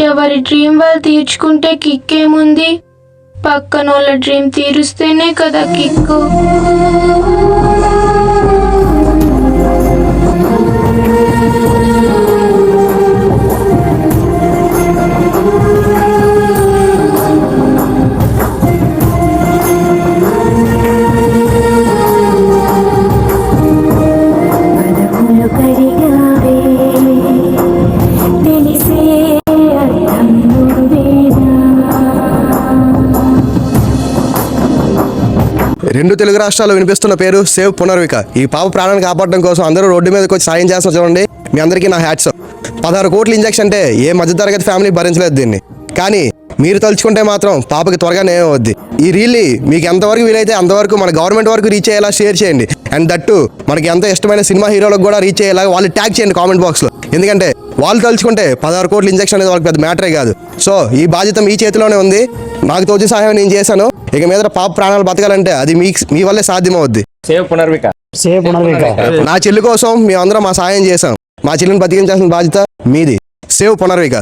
ఎవరి డ్రీమ్ వాళ్ళు తీర్చుకుంటే కిక్ ఏముంది? పక్కనోళ్ళ డ్రీమ్ తీరుస్తేనే కదా కిక్కు. రెండు తెలుగు రాష్ట్రాల్లో వినిపిస్తున్న పేరు సేవ్ పునర్విక. ఈ పాప ప్రాణాన్ని కాపాడడం కోసం అందరూ రోడ్డు మీదకి వచ్చి సాయం చేస్తున్నారు. చూడండి, మీ అందరికీ నా హ్యాట్స్. 16 కోట్ల ఇంజెక్షన్ అంటే ఏ మధ్యతరగతి ఫ్యామిలీ భరించలేదు దీన్ని. కానీ మీరు తలుచుకుంటే మాత్రం పాపకి త్వరగా నేమ్ అవుద్ది. ఈ రీల్ని మీకు ఎంతవరకు వీలైతే అంతవరకు మన గవర్నమెంట్ వరకు రీచ్ అయ్యేలా షేర్ చేయండి. అండ్ దట్టు మనకి ఎంత ఇష్టమైన సినిమా హీరోలకు కూడా రీచ్ అయ్యేలా వాళ్ళు ట్యాగ్ చేయండి కామెంట్ బాక్స్లో. ఎందుకంటే వాళ్ళు తలుచుకుంటే 16 కోట్ల ఇంజెక్షన్ అనేది వాళ్ళకి పెద్ద మ్యాటరే కాదు. సో ఈ బాధ్యత మీ చేతిలోనే ఉంది. నాకు తోచిన సహాయం నేను చేశాను. ఇక మీద పాప ప్రాణాలు బతకాలంటే అది మీ వల్లే సాధ్యమవుద్ది. సేవ్ పునర్విక. సేవ్ పునర్విక. నా చెల్లి కోసం మేమందరం మా సాయం చేశాం. మా చెల్లిని బతికించాల్సిన బాధ్యత మీది. సేవ్ పునర్విక.